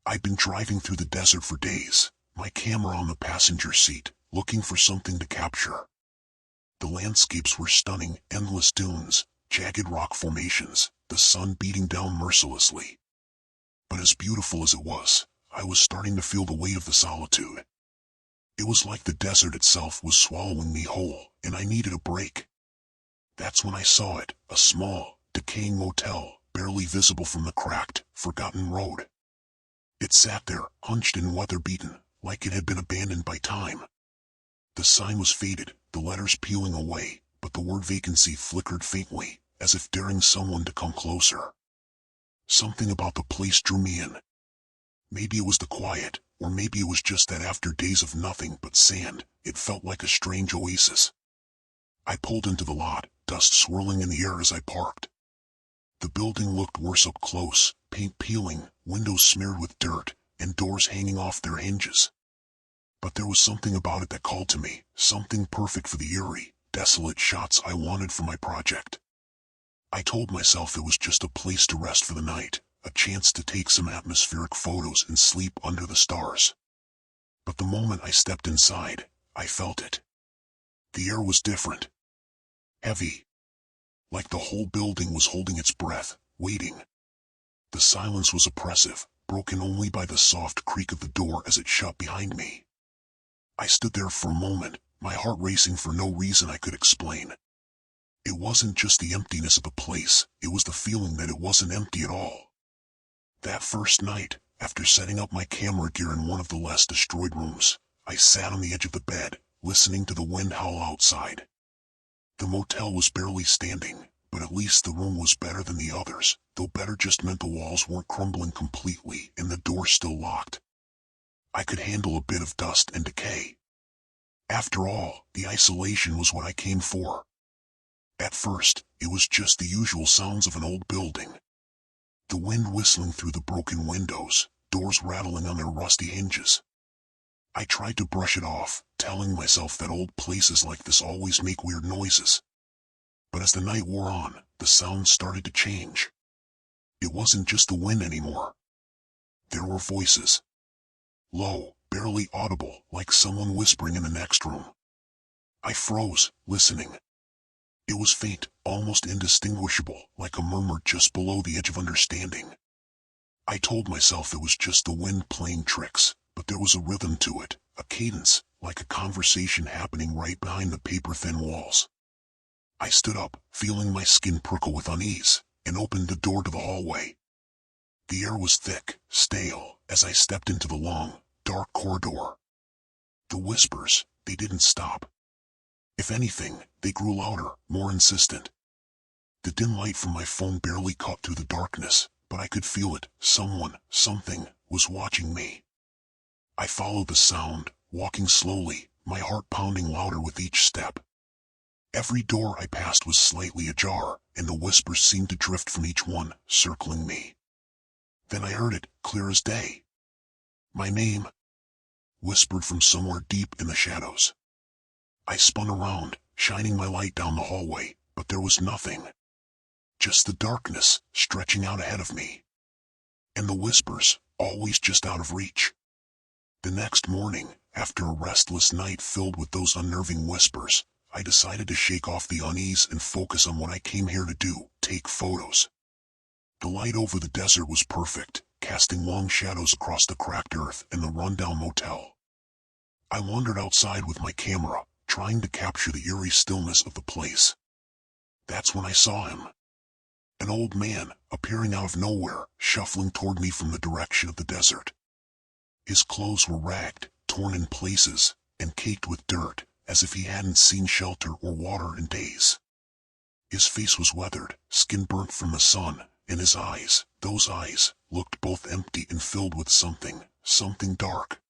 I'd been driving through the desert for days, my camera on the passenger seat, looking for something to capture. The landscapes were stunning, endless dunes, jagged rock formations, the sun beating down mercilessly. But as beautiful as it was, I was starting to feel the weight of the solitude. It was like the desert itself was swallowing me whole, and I needed a break. That's when I saw it, a small, decaying motel, barely visible from the cracked, forgotten road. It sat there, hunched and weather-beaten, like it had been abandoned by time. The sign was faded, the letters peeling away, but the word vacancy flickered faintly, as if daring someone to come closer. Something about the place drew me in. Maybe it was the quiet, or maybe it was just that after days of nothing but sand, it felt like a strange oasis. I pulled into the lot, dust swirling in the air as I parked. The building looked worse up close, paint peeling, windows smeared with dirt, and doors hanging off their hinges. But there was something about it that called to me, something perfect for the eerie, desolate shots I wanted for my project. I told myself it was just a place to rest for the night, a chance to take some atmospheric photos and sleep under the stars. But the moment I stepped inside, I felt it. The air was different. Heavy. Like the whole building was holding its breath, waiting. The silence was oppressive, broken only by the soft creak of the door as it shut behind me. I stood there for a moment, my heart racing for no reason I could explain. It wasn't just the emptiness of the place, it was the feeling that it wasn't empty at all. That first night, after setting up my camera gear in one of the less destroyed rooms, I sat on the edge of the bed, listening to the wind howl outside. The motel was barely standing, but at least the room was better than the others, though better just meant the walls weren't crumbling completely and the door still locked. I could handle a bit of dust and decay. After all, the isolation was what I came for. At first, it was just the usual sounds of an old building. The wind whistling through the broken windows, doors rattling on their rusty hinges. I tried to brush it off, telling myself that old places like this always make weird noises. But as the night wore on, the sounds started to change. It wasn't just the wind anymore. There were voices. Low, barely audible, like someone whispering in the next room. I froze, listening. It was faint, almost indistinguishable, like a murmur just below the edge of understanding. I told myself it was just the wind playing tricks, but there was a rhythm to it, a cadence, like a conversation happening right behind the paper-thin walls. I stood up, feeling my skin prickle with unease, and opened the door to the hallway. The air was thick, stale, as I stepped into the long, dark corridor. The whispers, they didn't stop. If anything, they grew louder, more insistent. The dim light from my phone barely cut through the darkness, but I could feel it. Someone, something, was watching me. I followed the sound, walking slowly, my heart pounding louder with each step. Every door I passed was slightly ajar, and the whispers seemed to drift from each one, circling me. Then I heard it, clear as day. My name, whispered from somewhere deep in the shadows. I spun around, shining my light down the hallway, but there was nothing. Just the darkness, stretching out ahead of me. And the whispers, always just out of reach. The next morning, after a restless night filled with those unnerving whispers, I decided to shake off the unease and focus on what I came here to do, take photos. The light over the desert was perfect, casting long shadows across the cracked earth and the rundown motel. I wandered outside with my camera, trying to capture the eerie stillness of the place. That's when I saw him. An old man, appearing out of nowhere, shuffling toward me from the direction of the desert. His clothes were ragged, torn in places, and caked with dirt, as if he hadn't seen shelter or water in days. His face was weathered, skin burnt from the sun, and his eyes, those eyes, looked both empty and filled with something dark.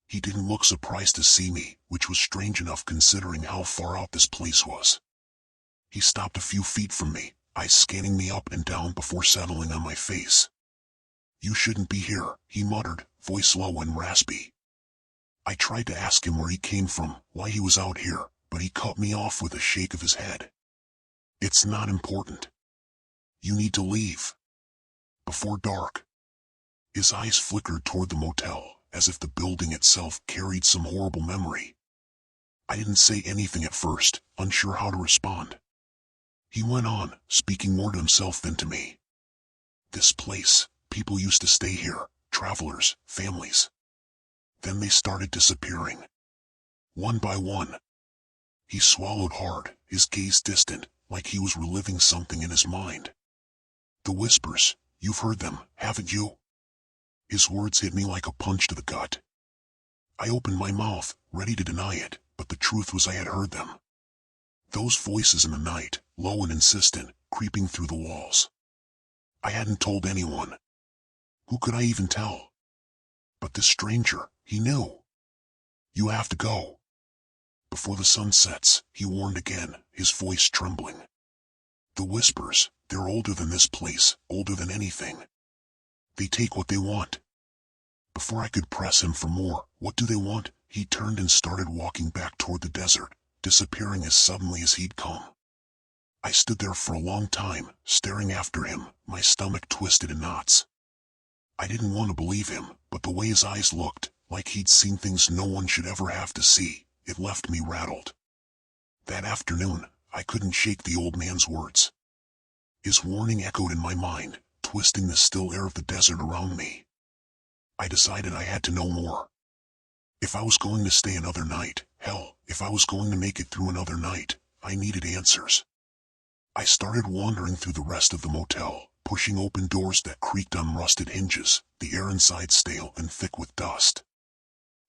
He didn't look surprised to see me, which was strange enough considering how far out this place was. He stopped a few feet from me, eyes scanning me up and down before settling on my face. "You shouldn't be here," he muttered, voice low and raspy. I tried to ask him where he came from, why he was out here, but he cut me off with a shake of his head. "It's not important. You need to leave. Before dark." His eyes flickered toward the motel, as if the building itself carried some horrible memory. I didn't say anything at first, unsure how to respond. He went on, speaking more to himself than to me. This place, people used to stay here, travelers, families. Then they started disappearing. One by one. He swallowed hard, his gaze distant, like he was reliving something in his mind. The whispers, you've heard them, haven't you? His words hit me like a punch to the gut. I opened my mouth, ready to deny it, but the truth was I had heard them. Those voices in the night, low and insistent, creeping through the walls. I hadn't told anyone. Who could I even tell? But this stranger, he knew. You have to go. Before the sun sets, he warned again, his voice trembling. The whispers, they're older than this place, older than anything. They take what they want. Before I could press him for more, what do they want? He turned and started walking back toward the desert, disappearing as suddenly as he'd come. I stood there for a long time, staring after him, my stomach twisted in knots. I didn't want to believe him, but the way his eyes looked, like he'd seen things no one should ever have to see, it left me rattled. That afternoon, I couldn't shake the old man's words. His warning echoed in my mind, twisting the still air of the desert around me. I decided I had to know more. If I was going to stay another night, hell, if I was going to make it through another night, I needed answers. I started wandering through the rest of the motel, pushing open doors that creaked on rusted hinges, the air inside stale and thick with dust.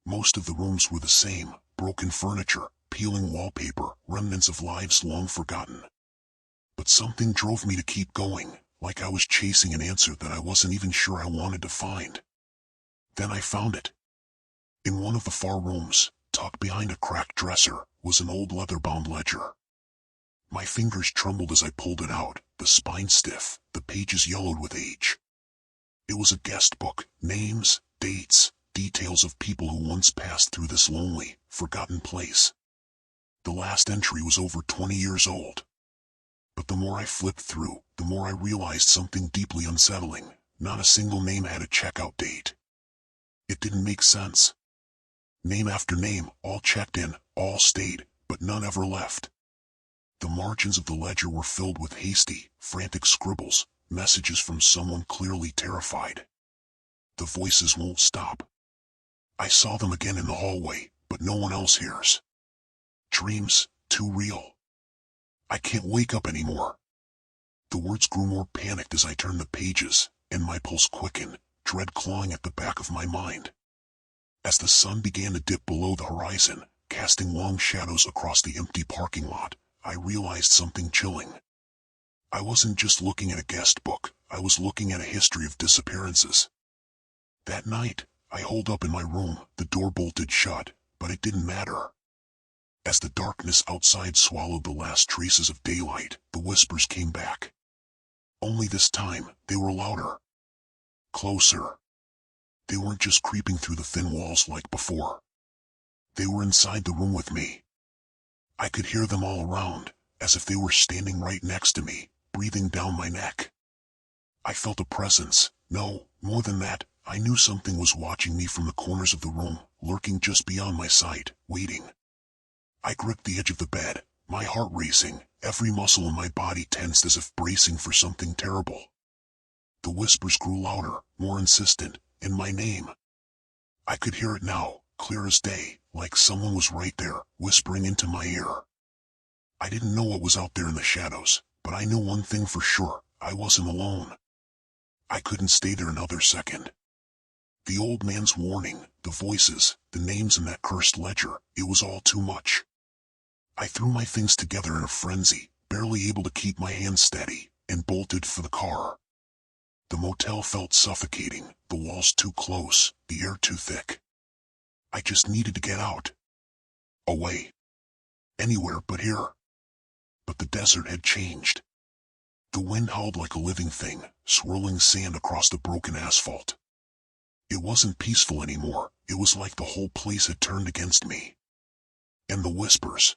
Most of the rooms were the same, broken furniture, peeling wallpaper, remnants of lives long forgotten. But something drove me to keep going, like I was chasing an answer that I wasn't even sure I wanted to find. Then I found it. In one of the far rooms, tucked behind a cracked dresser, was an old leather-bound ledger. My fingers trembled as I pulled it out, the spine stiff, the pages yellowed with age. It was a guest book, names, dates, details of people who once passed through this lonely, forgotten place. The last entry was over 20 years old. But the more I flipped through, the more I realized something deeply unsettling. Not a single name had a checkout date. It didn't make sense. Name after name, all checked in, all stayed, but none ever left. The margins of the ledger were filled with hasty, frantic scribbles, messages from someone clearly terrified. The voices won't stop. I saw them again in the hallway, but no one else hears. Dreams, too real. I can't wake up anymore. The words grew more panicked as I turned the pages, and my pulse quickened, dread clawing at the back of my mind. As the sun began to dip below the horizon, casting long shadows across the empty parking lot, I realized something chilling. I wasn't just looking at a guest book, I was looking at a history of disappearances. That night, I holed up in my room, the door bolted shut, but it didn't matter. As the darkness outside swallowed the last traces of daylight, the whispers came back. Only this time, they were louder. Closer. They weren't just creeping through the thin walls like before. They were inside the room with me. I could hear them all around, as if they were standing right next to me, breathing down my neck. I felt a presence. No, more than that, I knew something was watching me from the corners of the room, lurking just beyond my sight, waiting. I gripped the edge of the bed, my heart racing, every muscle in my body tensed as if bracing for something terrible. The whispers grew louder, more insistent, in my name. I could hear it now, clear as day, like someone was right there, whispering into my ear. I didn't know what was out there in the shadows, but I knew one thing for sure, I wasn't alone. I couldn't stay there another second. The old man's warning, the voices, the names in that cursed ledger, it was all too much. I threw my things together in a frenzy, barely able to keep my hands steady, and bolted for the car. The motel felt suffocating, the walls too close, the air too thick. I just needed to get out. Away. Anywhere but here. But the desert had changed. The wind howled like a living thing, swirling sand across the broken asphalt. It wasn't peaceful anymore, it was like the whole place had turned against me. And the whispers.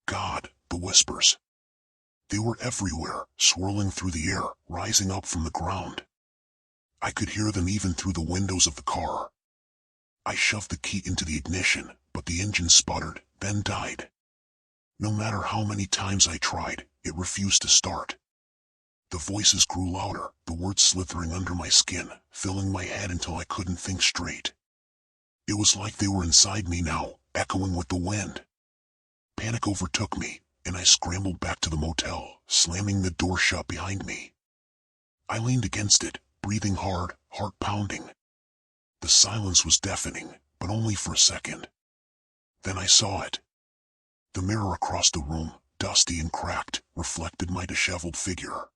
God, the whispers. They were everywhere, swirling through the air, rising up from the ground. I could hear them even through the windows of the car. I shoved the key into the ignition, but the engine sputtered, then died. No matter how many times I tried, it refused to start. The voices grew louder, the words slithering under my skin, filling my head until I couldn't think straight. It was like they were inside me now, echoing with the wind. Panic overtook me, and I scrambled back to the motel, slamming the door shut behind me. I leaned against it, breathing hard, heart pounding. The silence was deafening, but only for a second. Then I saw it. The mirror across the room, dusty and cracked, reflected my disheveled figure.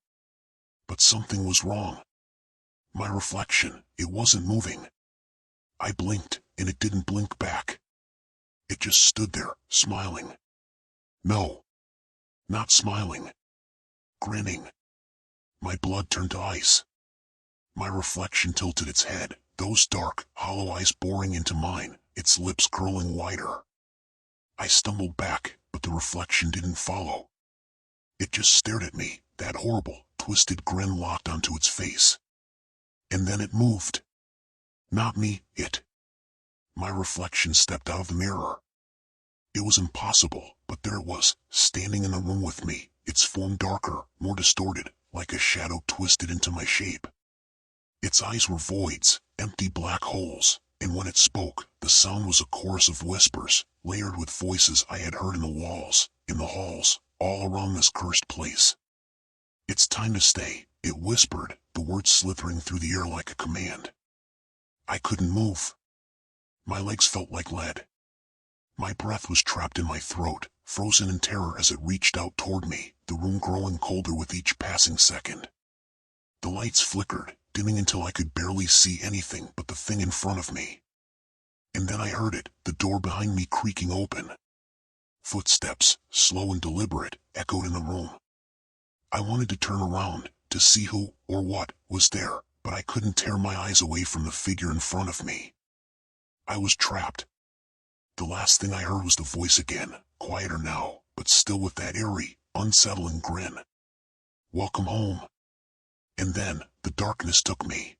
But something was wrong. My reflection, it wasn't moving. I blinked, and it didn't blink back. It just stood there, smiling. No. Not smiling. Grinning. My blood turned to ice. My reflection tilted its head, those dark, hollow eyes boring into mine, its lips curling wider. I stumbled back, but the reflection didn't follow. It just stared at me, that horrible, twisted grin locked onto its face. And then it moved. Not me, it. My reflection stepped out of the mirror. It was impossible, but there it was, standing in the room with me, its form darker, more distorted, like a shadow twisted into my shape. Its eyes were voids, empty black holes, and when it spoke, the sound was a chorus of whispers, layered with voices I had heard in the walls, in the halls, all around this cursed place. "It's time to stay," it whispered, the words slithering through the air like a command. I couldn't move. My legs felt like lead. My breath was trapped in my throat, frozen in terror as it reached out toward me, the room growing colder with each passing second. The lights flickered, dimming until I could barely see anything but the thing in front of me. And then I heard it, the door behind me creaking open. Footsteps, slow and deliberate, echoed in the room. I wanted to turn around, to see who, or what, was there, but I couldn't tear my eyes away from the figure in front of me. I was trapped. The last thing I heard was the voice again, quieter now, but still with that eerie, unsettling grin. "Welcome home." And then, the darkness took me.